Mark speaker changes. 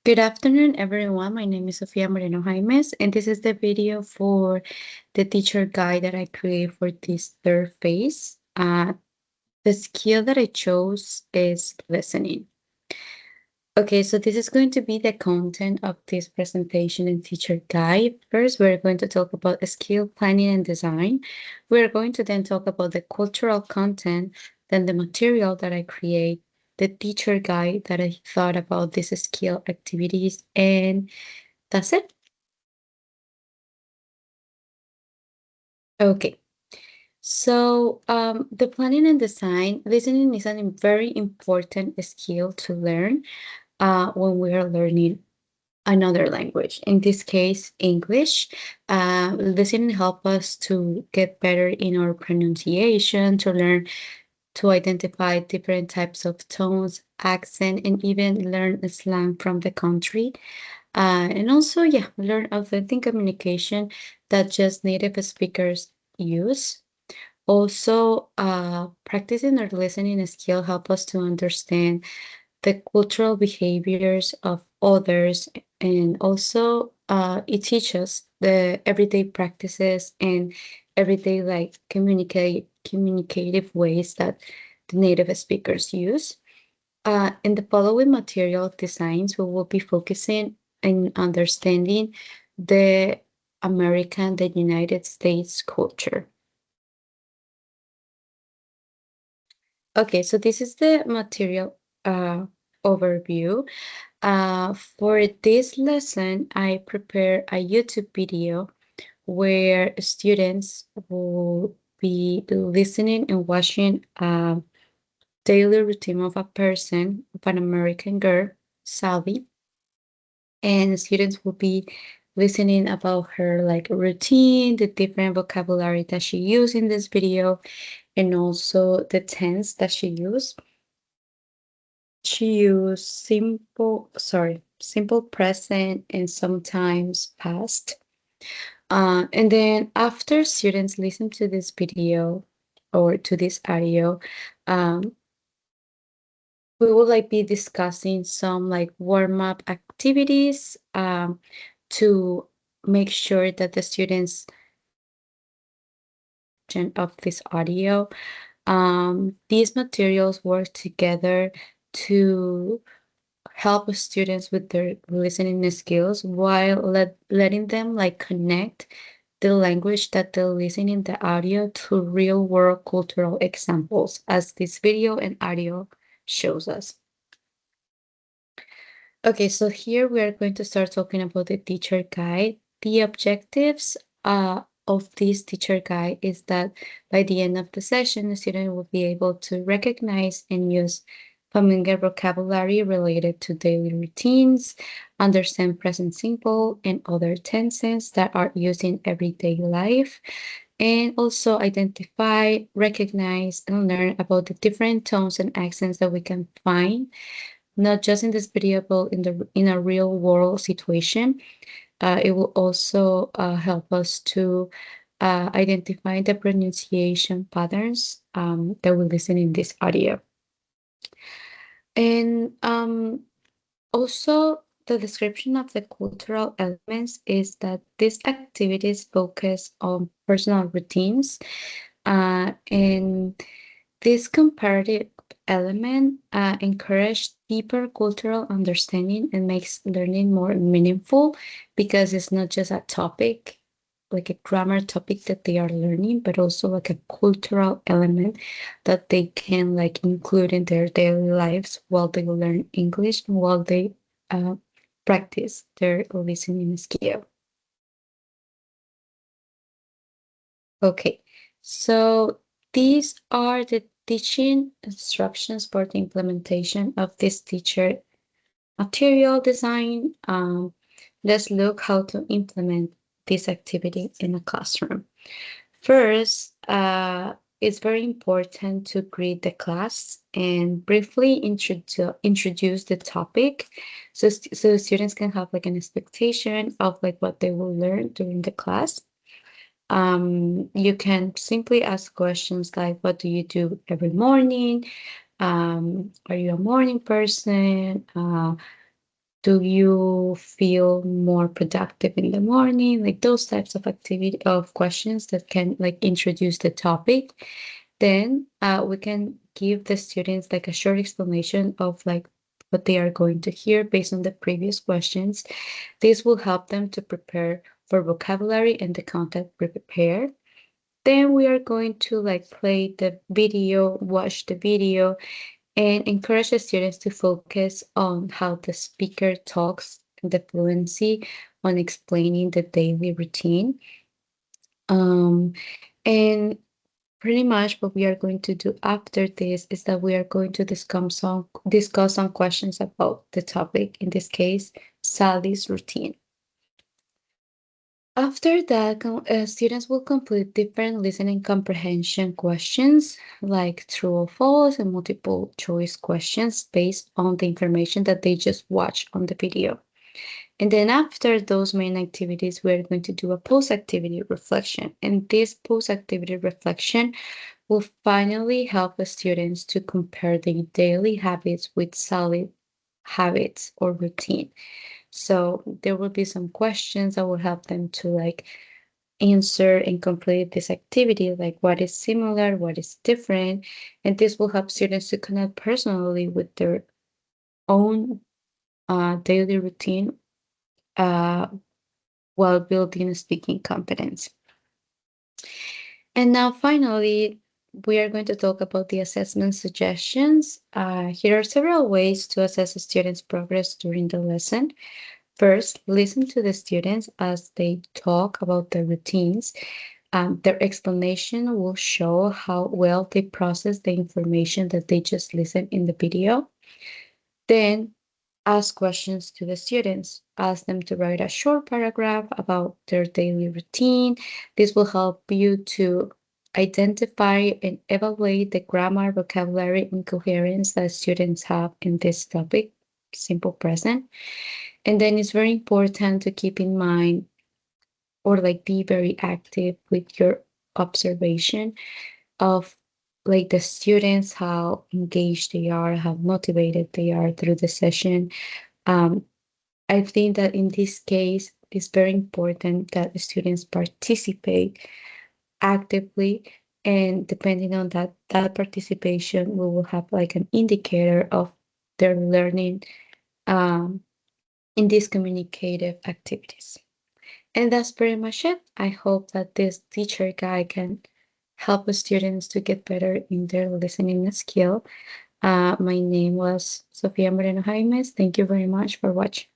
Speaker 1: Good afternoon, everyone. My name is Sofia Moreno Jaimes, and this is the video for the teacher guide that I create for this third phase. The skill that I chose is listening. Okay, so this is going to be the content of this presentation and teacher guide. First, we're going to talk about skill planning and design. We're going to then talk about the cultural content, then the material that I create, the teacher guide that I thought about these skill activities, and that's it. Okay. So, the planning and design, listening is a very important skill to learn when we are learning another language. In this case, English. Listening help us to get better in our pronunciation, to learn to identify different types of tones, accent, and even learn slang from the country. And also, yeah, learn authentic communication that just native speakers use. Also, practicing our listening skill help us to understand the cultural behaviors of others, and also it teaches the everyday practices and everyday like communicative ways that the native speakers use. In the following material designs, we will be focusing on understanding the the United States culture. Okay, so this is the material overview. For this lesson, I prepare a YouTube video where students will be listening and watching a daily routine of a person, of an American girl, Salvi, and students will be listening about her like routine, the different vocabulary that she used in this video, and also the tense that she used. She used simple present and sometimes past. And then after students listen to this video or to this audio, um, we will like be discussing some like warm-up activities to make sure that the students of this audio. These materials work together to help students with their listening skills while letting them like connect the language that they listen in the audio to real world cultural examples as this video and audio shows us. Okay, so here we are going to start talking about the teacher guide. The objectives of this teacher guide is that by the end of the session, the student will be able to recognize and use familiar vocabulary related to daily routines, understand present simple and other tenses that are used in everyday life, and also identify, recognize, and learn about the different tones and accents that we can find not just in this video, but in a real world situation. It will also help us to identify the pronunciation patterns that we listen in this audio. And also, the description of the cultural elements is that these activities focus on personal routines and this comparative element encourage deeper cultural understanding and makes learning more meaningful because it's not just a topic, like a grammar topic that they are learning, but also like a cultural element that they can like include in their daily lives while they learn English and while they uh, practice their listening skill. Okay, so these are the teaching instructions for the implementation of this teacher material design. Let's look how to implement this activity in a classroom. First, it's very important to greet the class and briefly introduce the topic so students can have like an expectation of like what they will learn during the class. You can simply ask questions like, what do you do every morning? Are you a morning person? Do you feel more productive in the morning? Like those types of activity of questions that can like introduce the topic. Then we can give the students like a short explanation of like what they are going to hear based on the previous questions. This will help them to prepare for vocabulary and the content prepared. Then we are going to like play the video, watch the video, and encourage the students to focus on how the speaker talks, the fluency, on explaining the daily routine. And pretty much what we are going to do after this is that we are going to discuss some questions about the topic, in this case, Sally's routine. After that, students will complete different listening comprehension questions like true or false and multiple choice questions based on the information that they just watched on the video. And then after those main activities, we're going to do a post-activity reflection. And this post-activity reflection will finally help the students to compare their daily habits with solid habits or routine. So there will be some questions that will help them to like answer and complete this activity, like what is similar, what is different. And this will help students to connect personally with their own daily routine while building speaking competence. And now finally, we are going to talk about the assessment suggestions. Here are several ways to assess a student's progress during the lesson. First, listen to the students as they talk about their routines. Their explanation will show how well they process the information that they just listened in the video. Then ask questions to the students. Ask them to write a short paragraph about their daily routine. This will help you to identify and evaluate the grammar, vocabulary, and coherence that students have in this topic, simple present. And then it's very important to keep in mind or like be very active with your observation of like the students, how engaged they are, how motivated they are through the session. I think that in this case, it's very important that the students participate actively, and depending on that participation, we will have like an indicator of their learning in these communicative activities. And that's pretty much it. I hope that this teacher guide can help the students to get better in their listening skill. My name was Sofia Moreno Jaimes. Thank you very much for watching.